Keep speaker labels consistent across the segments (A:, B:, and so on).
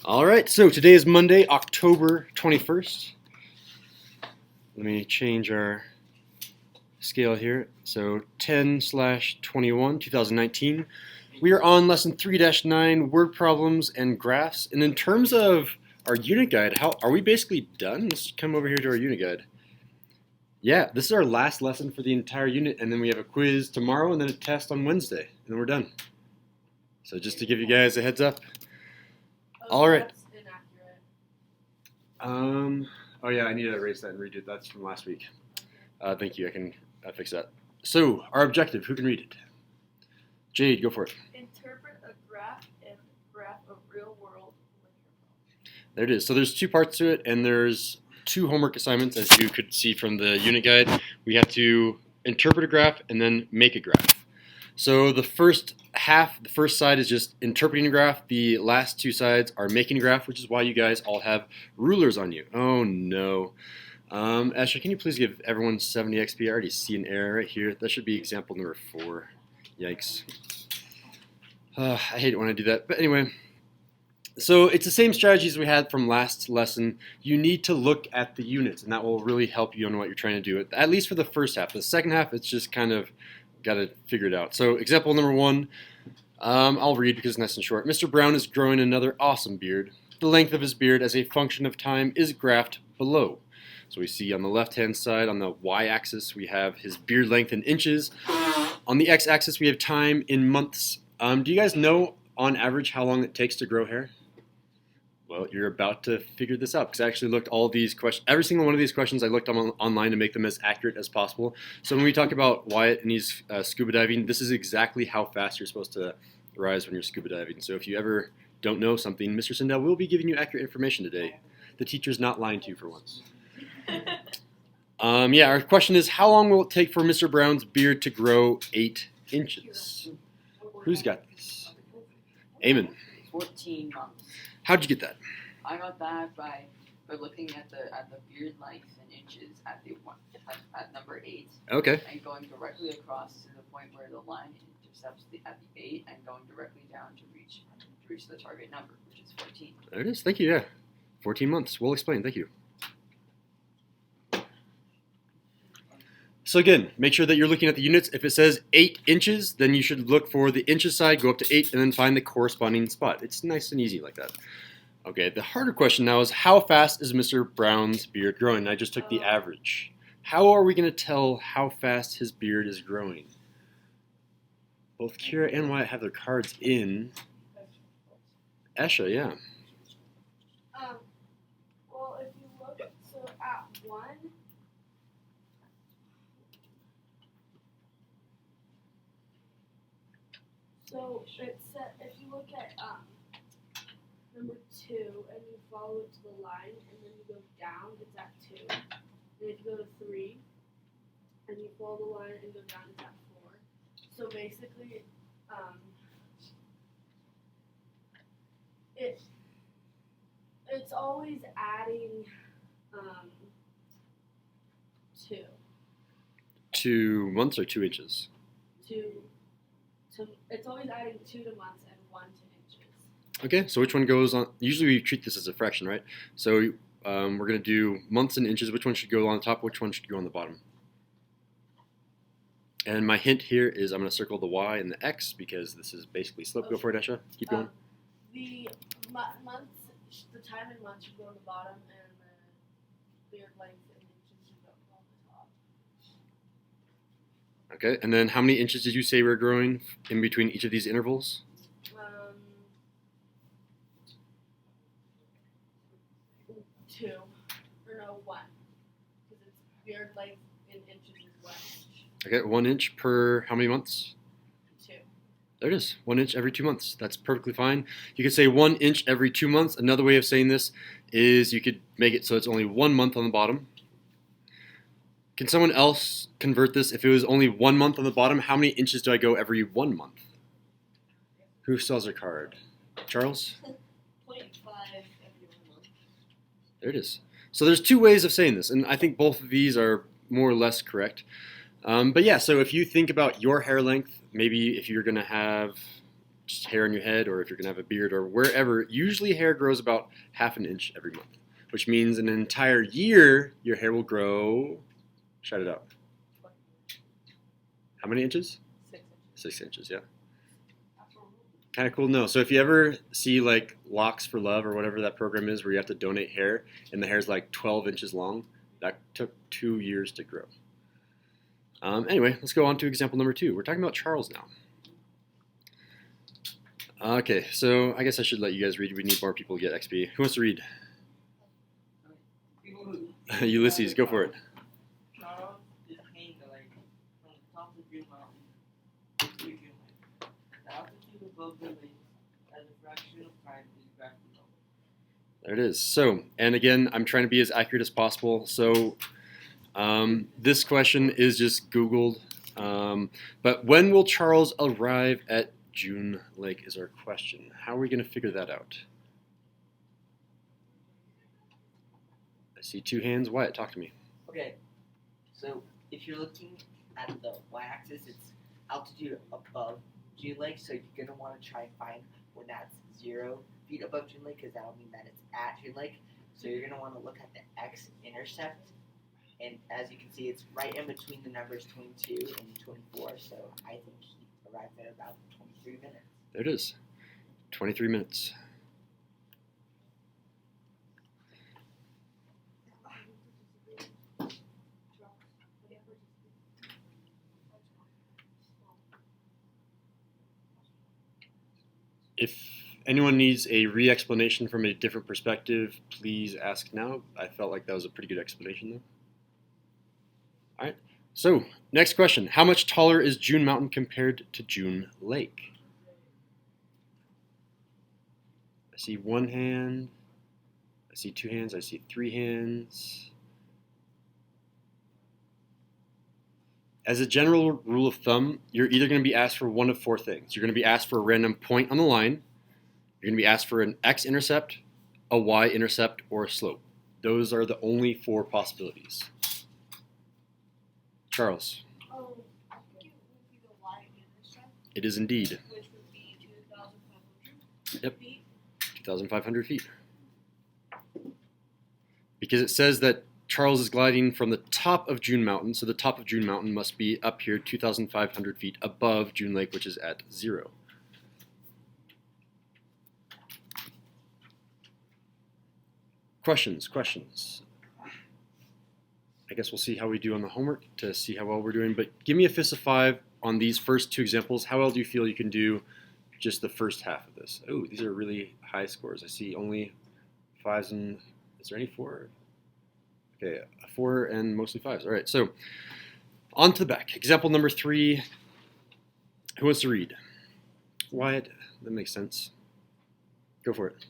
A: All right, so today is Monday, October 21st. Let me change our scale here. So 10/21, 2019. We are on lesson 3-9, word problems and graphs. And in terms of our unit guide, how are we basically done? Let's come over here to our unit guide. Yeah, this is our last lesson for the entire unit, and then we have a quiz tomorrow and then a test on Wednesday, and then we're done. So just to give you guys a heads up. All right.
B: That's inaccurate.
A: Oh yeah, I need to erase that and redo it. That's from last week. Thank you, I can fix that. So, our objective, who can read it? Jade, go for it.
B: Interpret a graph and graph a real world linear problem.
A: There it is. So there's two parts to it, and there's two homework assignments, as you could see from the unit guide. We have to interpret a graph and then make a graph. So the first half, the first side is just interpreting a graph. The last two sides are making a graph, which is why you guys all have rulers on you. Oh no. Ashley, can you please give everyone 70 XP? I already see an error right here. That should be example number 4. Yikes. I hate it when I do that. But anyway, so it's the same strategies we had from last lesson. You need to look at the units, and that will really help you on what you're trying to do, at least for the first half. The second half, it's just kind of got to figure it out. So example number 1, I'll read because it's nice and short. Mr. Brown is growing another awesome beard. The length of his beard as a function of time is graphed below. So we see on the left-hand side, on the y-axis, we have his beard length in inches. On the x-axis, we have time in months. Do you guys know, on average, how long it takes to grow hair? Well, you're about to figure this out, because I actually looked all these questions, every single one of these questions I looked online to make them as accurate as possible. So when we talk about Wyatt and he's scuba diving, this is exactly how fast you're supposed to rise when you're scuba diving. So if you ever don't know something, Mr. Sindel will be giving you accurate information today. The teacher's not lying to you for once. Yeah, our question is, how long will it take for Mr. Brown's beard to grow 8 inches? Who's got this? Eamon.
C: 14 months.
A: How'd you get that?
C: I got that by looking at the beard length in inches at number 8.
A: Okay.
C: And going directly across to the point where the line intercepts at the 8 and going directly down to reach the target number, which is 14.
A: There it is. Thank you. Yeah, 14 months. We'll explain. Thank you. So again, make sure that you're looking at the units. If it says 8 inches, then you should look for the inches side, go up to 8, and then find the corresponding spot. It's nice and easy like that. Okay, the harder question now is, how fast is Mr. Brown's beard growing? I just took the average. How are we going to tell how fast his beard is growing? Both Kira and Wyatt have their cards in. Esha, yeah.
B: Well, if you look, so at 1, so it's if you look at number 2 and you follow it to the line and then you go down, it's at 2. And if you go to 3 and you follow the line and go down, it's at 4. So basically, it's always adding 2
A: 2 months or 2 inches?
B: it's always adding 2 to months and 1 to inches.
A: Okay, so which one goes on? Usually we treat this as a fraction, right? So we're going to do months and inches. Which one should go on the top? Which one should go on the bottom? And my hint here is I'm going to circle the y and the x because this is basically slope. Go for it, Esha. Keep going.
B: The months, the time in months should go on the bottom, and the beard length in inches should go on the top.
A: Okay, and then how many inches did you say we're growing in between each of these intervals?
B: 2, or no, 1, because it's beard length in inches is 1 inch.
A: Okay, 1 inch per how many months?
B: 2.
A: There it is, 1 inch every 2 months. That's perfectly fine. You could say 1 inch every 2 months. Another way of saying this is you could make it so it's only 1 month on the bottom. Can someone else convert this? If it was only 1 month on the bottom, how many inches do I go every 1 month? Who sells their card? Charles?
B: 0.5 every 1 month.
A: There it is. So there's 2 ways of saying this, and I think both of these are more or less correct. But yeah, so if you think about your hair length, maybe if you're going to have just hair on your head, or if you're going to have a beard or wherever, usually hair grows about half an inch every month, which means in an entire year, your hair will grow, shout it out. How many inches?
C: 6 inches.
A: 6 inches, yeah. Kind of cool to know. So if you ever see like Locks for Love or whatever that program is where you have to donate hair and the hair is like 12 inches long, that took 2 years to grow. Anyway, let's go on to example number 2. We're talking about Charles now. Okay, so I guess I should let you guys read. We need more people to get XP. Who wants to read? Ulysses, go for it.
D: Charles is paying the lake from the top of Green Mountain to Green Lake. The altitude above the lake as a fraction of time is graphed below.
A: There it is. So, and again, I'm trying to be as accurate as possible. So, this question is just Googled. But when will Charles arrive at June Lake is our question. How are we going to figure that out? I see 2 hands. Wyatt, talk to me.
D: Okay, so if you're looking at the y-axis, it's altitude above June Lake, so you're going to want to try and find when that's 0 feet above June Lake, because that'll mean that it's at June Lake. So you're going to want to look at the x-intercept, and as you can see, it's right in between the numbers 22 and 24, so I think he arrived at about 23 minutes.
A: There it is. 23 minutes. If anyone needs a re-explanation from a different perspective, please ask now. I felt like that was a pretty good explanation though. All right, so next question. How much taller is June Mountain compared to June Lake? I see 1 hand. I see 2 hands. I see 3 hands. As a general rule of thumb, you're either going to be asked for one of 4 things. You're going to be asked for a random point on the line. You're going to be asked for an x-intercept, a y-intercept, or a slope. Those are the only 4 possibilities. Charles.
B: Oh, I think it would be the y-intercept,
A: It is indeed.
B: which would be 2,500
A: Yep.
B: feet.
A: 2,500 feet. Because it says that Charles is gliding from the top of June Mountain, so the top of June Mountain must be up here 2,500 feet above June Lake, which is at 0. Questions? I guess we'll see how we do on the homework to see how well we're doing, but give me a fist of 5 on these first 2 examples. How well do you feel you can do just the first half of this? Oh, these are really high scores. I see only 5s and, is there any 4? Okay, a 4 and mostly 5s. All right, so on to the back. Example number 3. Who wants to read? Wyatt, that makes sense. Go for it.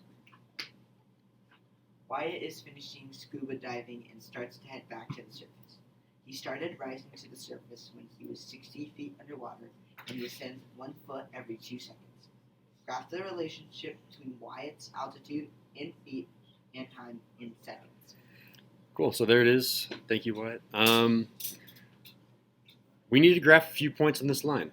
D: Wyatt is finishing scuba diving and starts to head back to the surface. He started rising to the surface when he was 60 feet underwater and descends 1 foot every 2 seconds. Graph the relationship between Wyatt's altitude in feet and time in seconds.
A: Cool, so there it is. Thank you, Wyatt. We need to graph a few points on this line.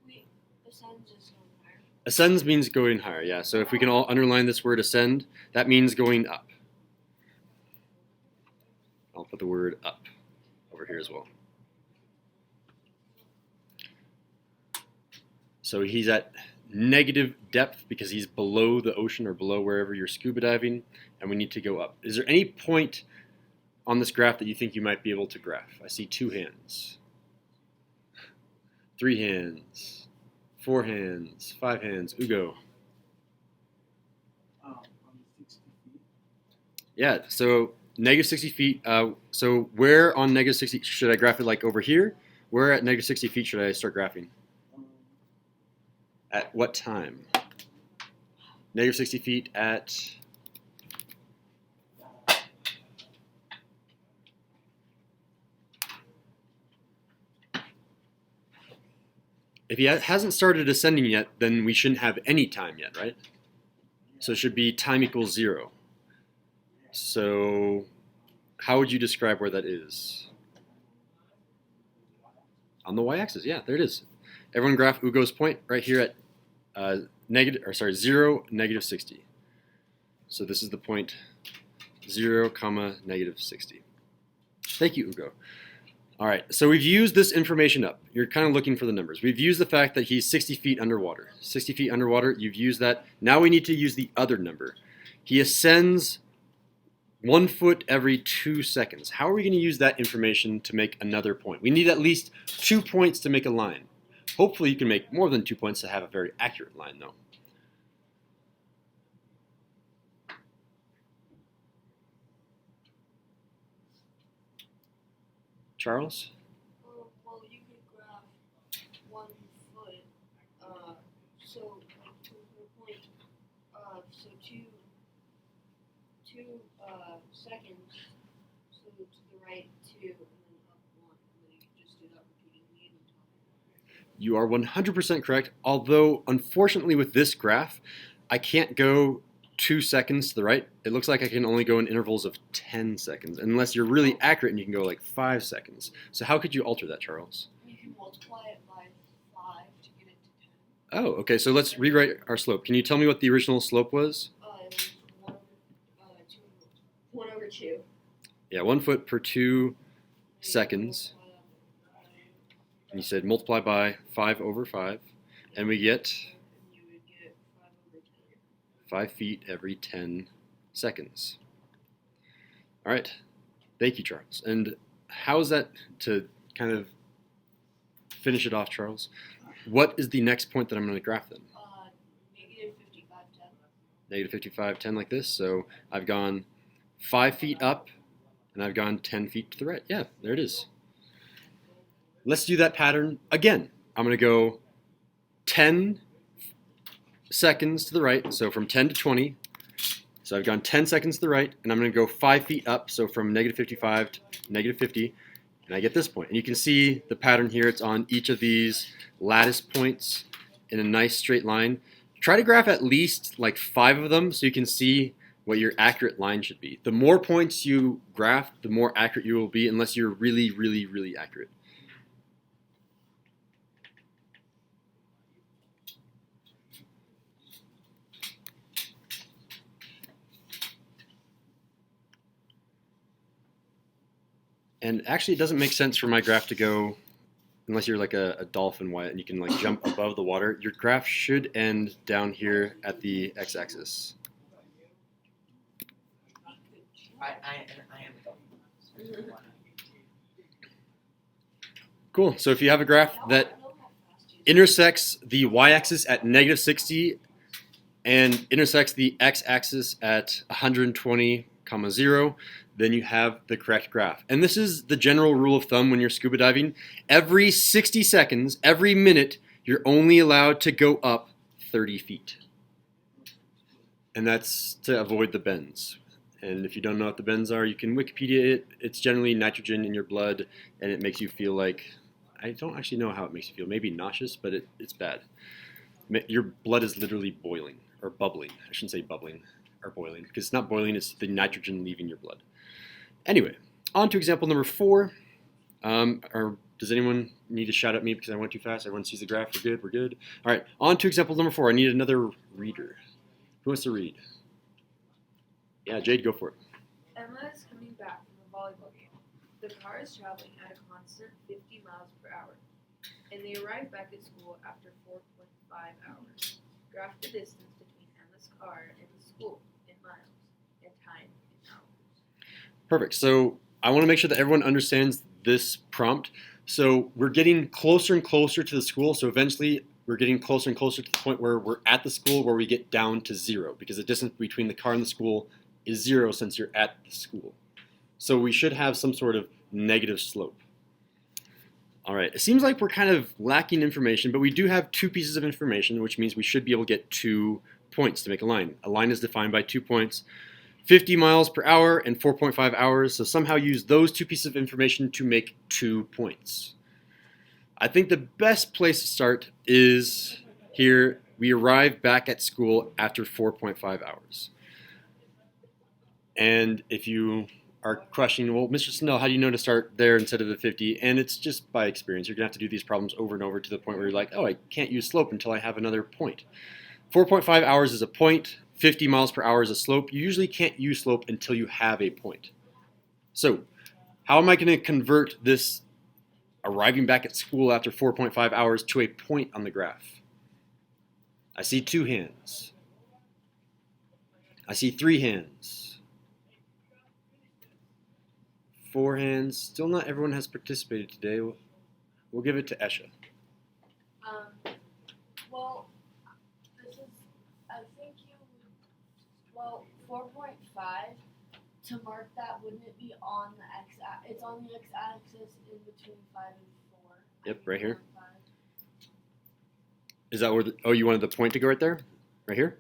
B: Wait, ascends is going higher.
A: Ascends means going higher, yeah. So if we can all underline this word ascend, that means going up. I'll put the word up over here as well. So he's at negative depth because he's below the ocean or below wherever you're scuba diving, and we need to go up. Is there any point on this graph that you think you might be able to graph? I see 2 hands, 3 hands, 4 hands, 5 hands. Ugo.
D: On 60 feet.
A: Yeah, so negative 60 feet. So where on negative 60, should I graph it like over here? Where at negative 60 feet should I start graphing? At what time? Negative 60 feet at... If he hasn't started ascending yet, then we shouldn't have any time yet, right? So it should be time equals 0. So how would you describe where that is? On the y-axis, yeah, there it is. Everyone graph Ugo's point right here at 0, negative 60. So this is the point 0, comma, negative 60. Thank you, Ugo. All right, so we've used this information up. You're kind of looking for the numbers. We've used the fact that he's 60 feet underwater. 60 feet underwater, you've used that. Now we need to use the other number. He ascends 1 foot every 2 seconds. How are we going to use that information to make another point? We need at least 2 points to make a line. Hopefully you can make more than 2 points to have a very accurate line, though. Charles?
B: Well, you could graph 1 foot, so like to the point, so two seconds, so to the right 2, and then up 1, and then you can just do that repeatedly anytime.
A: You are 100% correct, although unfortunately with this graph, I can't go 2 seconds to the right. It looks like I can only go in intervals of 10 seconds, unless you're really accurate and you can go like 5 seconds. So how could you alter that, Charles?
B: You can multiply it by 5 to get it to 10.
A: Oh, okay, so let's rewrite our slope. Can you tell me what the original slope was?
B: It was 1 over 2.
A: Yeah, 1 foot per 2 seconds. And you said multiply by 5 over 5, and we get
B: You would get 5 over 10.
A: 5 feet every 10 seconds. All right, thank you, Charles. And how is that, to kind of finish it off, Charles? What is the next point that I'm going to graph then?
B: Negative 55, 10.
A: Negative 55, 10 like this. So I've gone 5 feet up, and I've gone 10 feet to the right. Yeah, there it is. Let's do that pattern again. I'm going to go 10 seconds to the right, so from 10 to 20. So I've gone 10 seconds to the right, and I'm going to go 5 feet up, so from negative 55 to negative 50, and I get this point. And you can see the pattern here. It's on each of these lattice points in a nice straight line. Try to graph at least like 5 of them so you can see what your accurate line should be. The more points you graph, the more accurate you will be, unless you're really, really, really accurate. And actually, it doesn't make sense for my graph to go, unless you're like a dolphin, Wyatt, and you can like jump above the water. Your graph should end down here at the x-axis.
D: I am a dolphin.
A: Cool. So if you have a graph that intersects the y-axis at negative 60 and intersects the x-axis at 120, 0, then you have the correct graph. And this is the general rule of thumb when you're scuba diving. Every 60 seconds, every minute, you're only allowed to go up 30 feet. And that's to avoid the bends. And if you don't know what the bends are, you can Wikipedia it. It's generally nitrogen in your blood, and it makes you feel like, I don't actually know how it makes you feel. Maybe nauseous, but it's bad. Your blood is literally boiling, or bubbling. I shouldn't say bubbling or boiling, because it's not boiling, it's the nitrogen leaving your blood. Anyway, on to example number 4. Or does anyone need to shout at me because I went too fast? Everyone sees the graph, we're good, we're good. All right, on to example number 4. I need another reader. Who wants to read? Yeah, Jade, go for it.
E: Emma is coming back from a volleyball game. The car is traveling at a constant 50 miles per hour, and they arrive back at school after 4.5 hours. Graph the distance between Emma's car and the school in miles, and time in hours.
A: Perfect. So I want to make sure that everyone understands this prompt. So we're getting closer and closer to the school, so eventually we're getting closer and closer to the point where we're at the school where we get down to 0, because the distance between the car and the school is 0 since you're at the school. So we should have some sort of negative slope. All right, it seems like we're kind of lacking information, but we do have 2 pieces of information, which means we should be able to get 2 points to make a line. A line is defined by 2 points, 50 miles per hour and 4.5 hours, so somehow use those 2 pieces of information to make 2 points. I think the best place to start is here. We arrive back at school after 4.5 hours. And if you are questioning, well, Mr. Snell, how do you know to start there instead of the 50? And it's just by experience. You're going to have to do these problems over and over to the point where you're like, oh, I can't use slope until I have another point. 4.5 hours is a point. 50 miles per hour is a slope. You usually can't use slope until you have a point. So how am I going to convert this arriving back at school after 4.5 hours to a point on the graph? I see 2 hands. I see 3 hands. 4 hands. Still not everyone has participated today. We'll give it to Esha.
B: Well, this is, I think you would, 4.5, to mark that, wouldn't it be on the x-axis? It's on the x-axis in between 5 and 4.
A: Yep, right here.
B: 4 and 5.
A: Is that where oh, you wanted the point to go right there? Right here?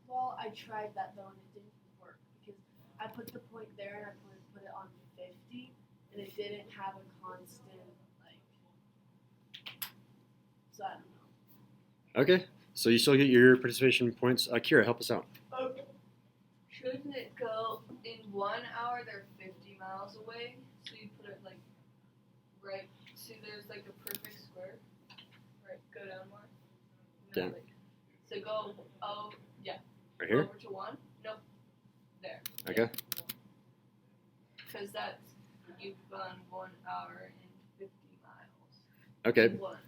B: Well, I tried that though and it didn't work because I put the point there and I put it on 50 and it didn't have a constant, so I don't know.
A: Okay, so you still get your participation points. Kira, help us out.
E: Okay. Shouldn't it go in 1 hour? They're 50 miles away, so you put it like right. See, there's like a perfect square. Right, go down more. No,
A: Down.
E: So go. Oh, yeah.
A: Right here?
E: Over to 1. Nope. There.
A: Okay.
E: Because that's you've gone 1 hour and 50 miles.
A: Okay.
E: In 1 hour.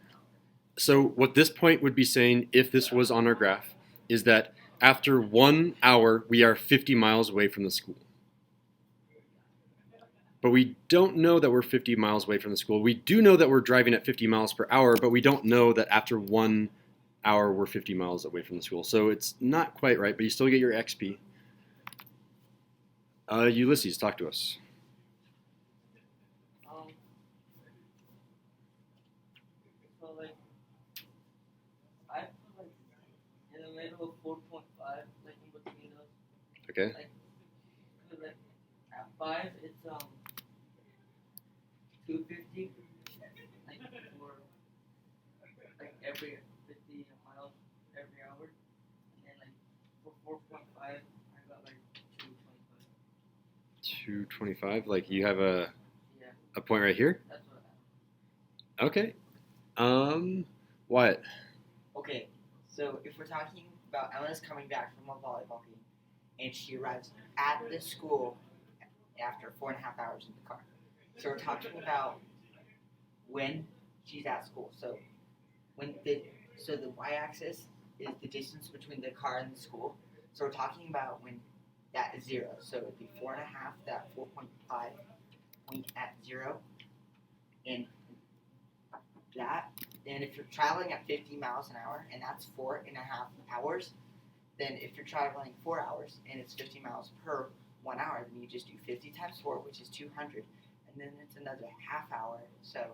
A: So what this point would be saying, if this was on our graph, is that after 1 hour, we are 50 miles away from the school. But we don't know that we're 50 miles away from the school. We do know that we're driving at 50 miles per hour, but we don't know that after 1 hour, we're 50 miles away from the school. So it's not quite right, but you still get your XP. Ulysses, talk to us.
D: So like, I put like in the middle of 4.5, like in between those.
A: Okay.
D: Like at 5, it's 250, like for like every 50 miles every hour, and like for 4.5, I got like 225.
A: 225, like you have a
D: Yeah,
A: point right here?
D: that's what I
A: Okay. Wyatt.
D: Okay, so if we're talking about Emma's coming back from a volleyball game, and she arrives at the school after 4.5 hours in the car. So we're talking about when she's at school. So the y-axis is the distance between the car and the school. So we're talking about when that is 0. So it'd be 4.5, that 4.5 point at 0, and that. And if you're traveling at 50 miles an hour, and that's 4.5 hours, then if you're traveling 4 hours and it's 50 miles per 1 hour, then you just do 50 times 4, which is 200, and then it's another half hour. So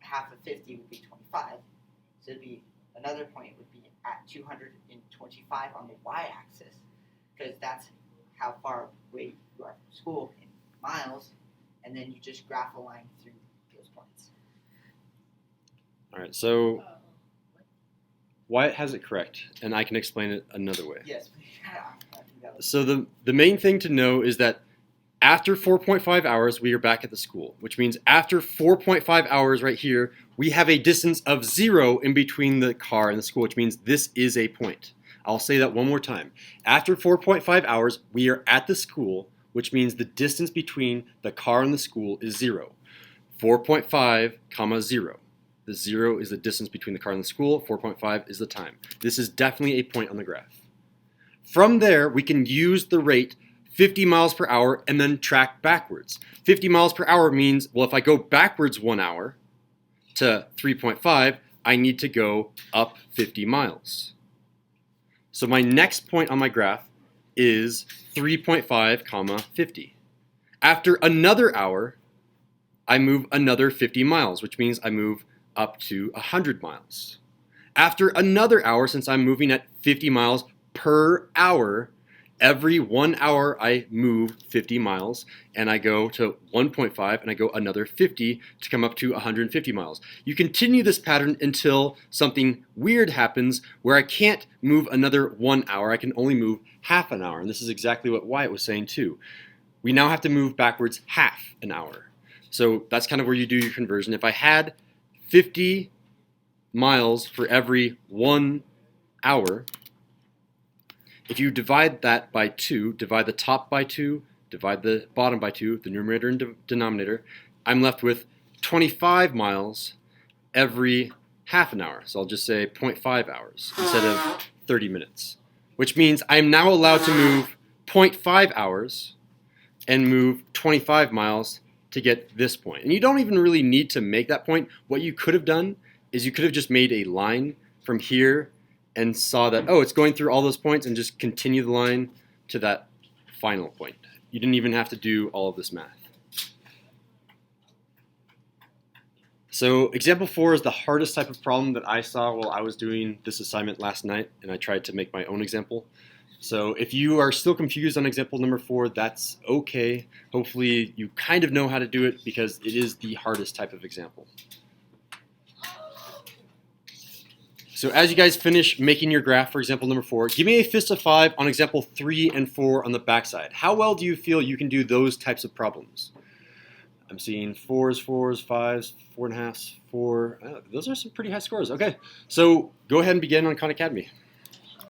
D: half of 50 would be 25. So it'd be another point would be at 225 on the y-axis, because that's how far away you are from school in miles, and then you just graph a line through those points.
A: All right, so Wyatt has it correct, and I can explain it another way.
D: Yes.
A: So the main thing to know is that after 4.5 hours, we are back at the school, which means after 4.5 hours right here, we have a distance of 0 in between the car and the school, which means this is a point. I'll say that one more time. After 4.5 hours, we are at the school, which means the distance between the car and the school is 0. 4.5, comma 0. The 0 is the distance between the car and the school. 4.5 is the time. This is definitely a point on the graph. From there, we can use the rate 50 miles per hour and then track backwards. 50 miles per hour means, well, if I go backwards 1 hour to 3.5, I need to go up 50 miles. So my next point on my graph is 3.5, comma 50. After another hour, I move another 50 miles, which means I move up to 100 miles. After another hour, since I'm moving at 50 miles per hour, every 1 hour I move 50 miles, and I go to 1.5, and I go another 50 to come up to 150 miles. You continue this pattern until something weird happens where I can't move another 1 hour. I can only move half an hour, and this is exactly what Wyatt was saying too. We now have to move backwards half an hour. So that's kind of where you do your conversion. If I had 50 miles for every 1 hour, if you divide that by 2, divide the top by 2, divide the bottom by 2, the numerator and denominator, I'm left with 25 miles every half an hour. So I'll just say 0.5 hours instead of 30 minutes, which means I'm now allowed to move 0.5 hours and move 25 miles to get this point. And you don't even really need to make that point. What you could have done is you could have just made a line from here and saw that, oh, it's going through all those points, and just continue the line to that final point. You didn't even have to do all of this math. So example 4 is the hardest type of problem that I saw while I was doing this assignment last night, and I tried to make my own example. So if you are still confused on example number 4, that's okay. Hopefully you kind of know how to do it because it is the hardest type of example. So as you guys finish making your graph for example number 4, give me a fist of 5 on example 3 and 4 on the backside. How well do you feel you can do those types of problems? I'm seeing 4s, 5s, 4.5s, 4. Those are some pretty high scores. Okay, so go ahead and begin on Khan Academy.